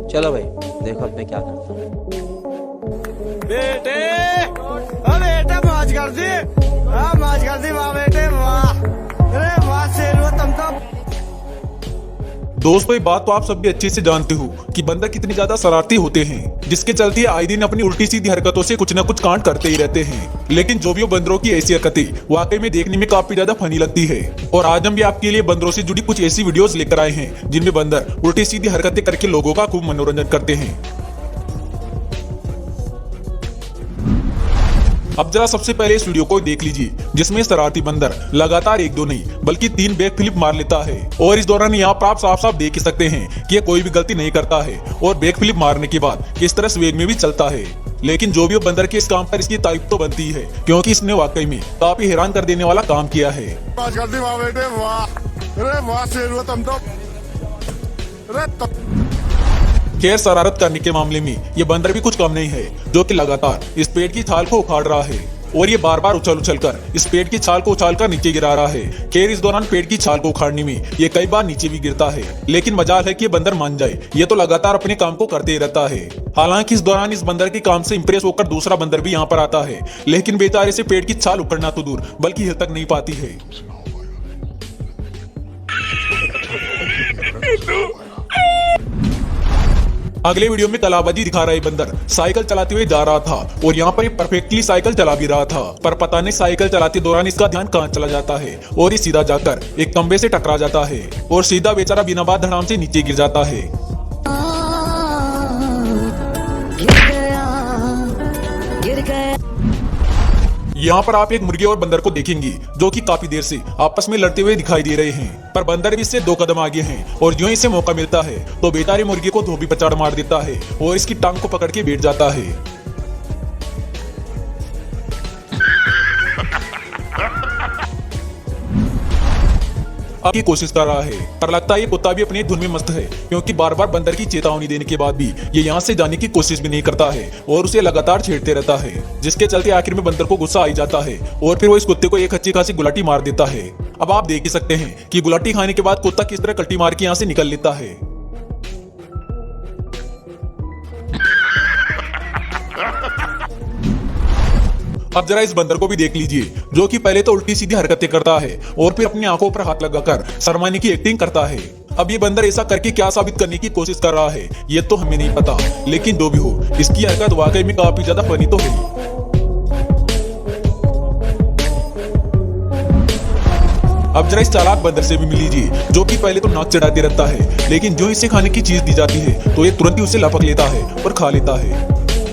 चलो भाई, देखो अब मैं क्या करता हूँ। बेटे बेटे मौज कर दी, मौज कर दी वाह बेटे वाह, अरे वाह शेर हो तुम तो। दोस्तों, ये बात तो आप सब भी अच्छे से जानते हो कि बंदर कितने ज्यादा शरारती होते हैं, जिसके चलते आए दिन अपनी उल्टी सीधी हरकतों से कुछ न कुछ कांड करते ही रहते हैं। लेकिन जो भी वो बंदरों की ऐसी हरकतें वाकई में देखने में काफी ज्यादा फनी लगती है। और आज हम भी आपके लिए बंदरों से जुड़ी कुछ ऐसी वीडियोस लेकर आए हैं जिनमें बंदर उल्टी सीधी हरकतें करके लोगों का खूब मनोरंजन करते हैं। अब जरा सबसे पहले इस वीडियो को देख लीजिए, जिसमें शरारती बंदर लगातार एक दो नहीं बल्कि 3 बैक फ्लिप मार लेता है। और इस दौरान यहाँ पर आप साफ साफ देख ही सकते हैं कि ये कोई भी गलती नहीं करता है और बैक फ्लिप मारने के बाद किस तरह स्वेग में भी चलता है। लेकिन जो भी वो बंदर के इस काम पर इसकी तारीफ तो बनती है, क्योंकि इसने वाकई में काफी हैरान कर देने वाला काम किया है। वाह बेटे वाह, अरे वाह शेर हो तुम तो, अरे खैर, शरारत करने के मामले में ये बंदर भी कुछ कम नहीं है, जो कि लगातार इस पेड़ की छाल को उखाड़ रहा है और ये बार बार उछल उछल कर इस पेड़ की छाल को उछालकर नीचे गिरा रहा है। खैर, इस दौरान पेड़ की छाल को उखाड़ने में ये कई बार नीचे भी गिरता है, लेकिन मजाल है कि ये बंदर मान जाए, ये तो लगातार अपने काम को करते ही रहता है। हालांकि इस दौरान इस बंदर के काम से इंप्रेस होकर दूसरा बंदर भी यहाँ पर आता है, लेकिन बेचारे से पेड़ की छाल उखड़ना तो दूर बल्कि हिल तक नहीं पाती है। अगले वीडियो में कलाबाजी दिखा रहा है बंदर साइकिल चलाते हुए जा रहा था और यहाँ पर ये परफेक्टली साइकिल चला भी रहा था, पर पता नहीं साइकिल चलाते दौरान इसका ध्यान कहाँ चला जाता है और ये सीधा जाकर एक खंबे से टकरा जाता है और सीधा बेचारा बिना बात धड़ाम से नीचे गिर जाता है। गिर गया। यहाँ पर आप एक मुर्गे और बंदर को देखेंगे जो कि काफी देर से आपस में लड़ते हुए दिखाई दे रहे हैं, पर बंदर भी इससे 2 कदम आगे हैं और जो इसे मौका मिलता है तो बेचारे मुर्गे को धोबी पछाड़ मार देता है और इसकी टांग को पकड़ के बैठ जाता है। की कोशिश कर रहा है, पर लगता है ये कुत्ता भी अपनी धुन में मस्त है, क्योंकि बार बार बंदर की चेतावनी देने के बाद भी ये यहाँ से जाने की कोशिश भी नहीं करता है और उसे लगातार छेड़ते रहता है, जिसके चलते आखिर में बंदर को गुस्सा आ जाता है और फिर वो इस कुत्ते को एक अच्छी खासी गुलाटी मार देता है। अब आप देख ही सकते हैं कि गुलाटी खाने के बाद कुत्ता किस तरह कल्टी मार के यहाँ से निकल लेता है। अब जरा इस बंदर को भी देख लीजिए, जो कि पहले तो उल्टी सीधी हरकतें करता है और फिर अपनी आंखों पर हाथ लगाकर शर्माने की एक्टिंग करता है। अब ये बंदर ऐसा करके क्या साबित करने की कोशिश कर रहा है ये तो हमें नहीं पता, लेकिन जो भी हो इसकी हरकत वाकई में काफी ज्यादा फनी तो है। अब जरा इस चालाक बंदर से भी मिल लीजिए, जो कि पहले तो नाक चढ़ाते रहता है, लेकिन जो इसे खाने की चीज दी जाती है तो ये तुरंत ही उसे लपक लेता है और खा लेता है।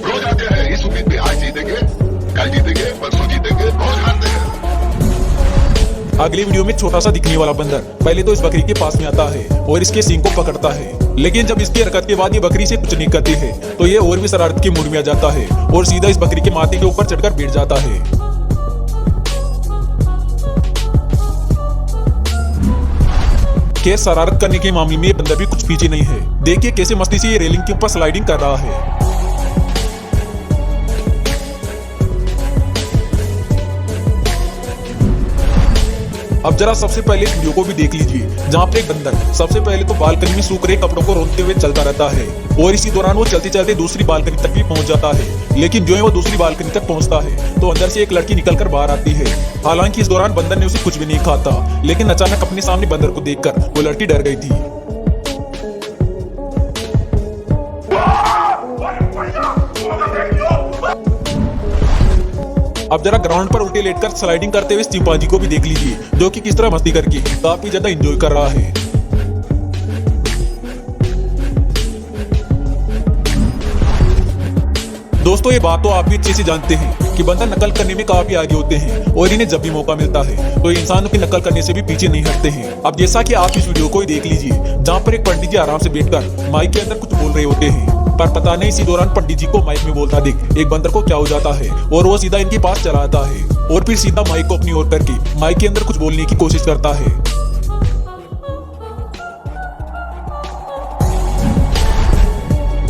रोज आते हैं इस उम्मीद में आज जीतेंगे, कल जीतेंगे, परसों जीतेंगे, रोज हारते हैं। अगली वीडियो में छोटा सा दिखने वाला बंदर पहले तो इस बकरी के पास में आता है और इसके सींग को पकड़ता है, लेकिन जब इसकी हरकत के बाद ये बकरी से कुछ नहीं करती है तो ये और भी शरारत के मूड में आ जाता है और सीधा इस बकरी के माथे के ऊपर चढ़कर बैठ जाता है। खैर, शरारत करने के मामले में ये बंदर भी कुछ पीछे नहीं है। देखिए कैसे मस्ती से ये रेलिंग के ऊपर स्लाइडिंग कर रहा है। अब जरा सबसे पहले इस वीडियो को भी देख लीजिए, जहाँ पे एक बंदर सबसे पहले तो बालकनी में सूख रहे कपड़ों को रोकते हुए चलता रहता है और इसी दौरान वो चलते चलते दूसरी बालकनी तक भी पहुंच जाता है, लेकिन जो है वो दूसरी बालकनी तक पहुंचता है तो अंदर से एक लड़की निकलकर बाहर आती है। हालांकि इस दौरान बंदर ने उसे कुछ भी नहीं कहा था, लेकिन अचानक अपने सामने बंदर को देखकर वो लड़की डर गई थी। अब जरा ग्राउंड पर उल्टे लेटकर स्लाइडिंग करते हुए चिंपांजी को भी देख लीजिए, जो कि किस तरह मस्ती करके काफी ज्यादा एंजॉय कर रहा है। दोस्तों, ये बात तो आप भी अच्छे से जानते हैं कि बंदर नकल करने में काफी आगे होते हैं और इन्हें जब भी मौका मिलता है तो इंसानों की नकल करने से भी पीछे नहीं हटते हैं। अब जैसा कि आप इस वीडियो को ही देख लीजिए, जहाँ पर एक पंडित जी आराम से बैठकर माइक के अंदर कुछ बोल रहे होते हैं, पर पता नहीं इसी दौरान पंडित जी को माइक में बोलता देख एक बंदर को क्या हो जाता है और वो सीधा इनके पास चला आता है और फिर सीधा माइक को अपनी ओर करके माइक के अंदर कुछ बोलने की कोशिश करता है।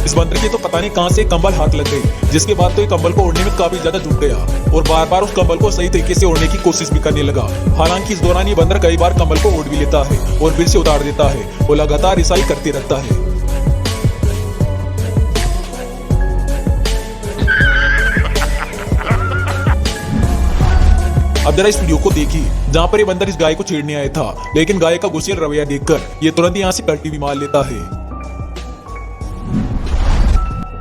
इस बंदर के तो पता नहीं कहां से कंबल हाथ लग गई, जिसके बाद तो ये कंबल को ओढ़ने में काफी ज्यादा जुट गया और बार बार उस कंबल को सही तरीके से ओढ़ने की कोशिश भी करने लगा। हालांकि इस दौरान ये बंदर कई बार कंबल को ओढ़ भी लेता है और फिर से उतार देता है और लगातार ऐसा ही करते रहता है। अब जरा इस वीडियो को देखिए जहाँ पर ये बंदर इस गाय को छेड़ने आया था, लेकिन गाय का गुस्सेल रवैया देखकर ये तुरंत यहाँ से कल्टी भी मार लेता है।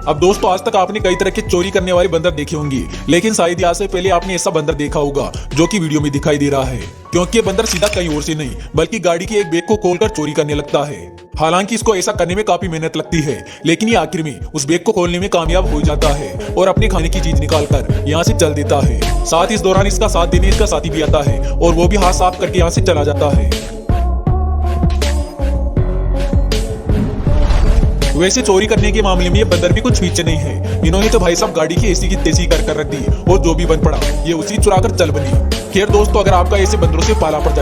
अब दोस्तों, आज तक आपने कई तरह के चोरी करने वाले बंदर देखे होंगे, लेकिन शायद यहाँ से पहले आपने ऐसा बंदर देखा होगा जो कि वीडियो में दिखाई दे रहा है, क्योंकि ये बंदर सीधा कहीं और से नहीं बल्कि गाड़ी के एक बैग को खोलकर चोरी करने लगता है। हालांकि इसको ऐसा करने में काफी मेहनत लगती है, लेकिन ये आखिर में उस बैग को खोलने में कामयाब हो जाता है और अपने खाने की चीज निकालकर यहाँ से चल देता है। साथ ही इस दौरान इसका साथ देने इसका साथी भी आता है और वो भी हाथ साफ करके यहाँ से चला जाता है। वैसे चोरी करने के मामले में ये बंदर भी कुछ पीछे नहीं है। इन्होंने तो भाई साहब गाड़ी की एसी की तेजी कर रख दी और जो भी बन पड़ा ये उसी चुरा कर चल बनी। खैर दोस्तों, अगर आपका ऐसे बंदरों से पाला पड़ जाए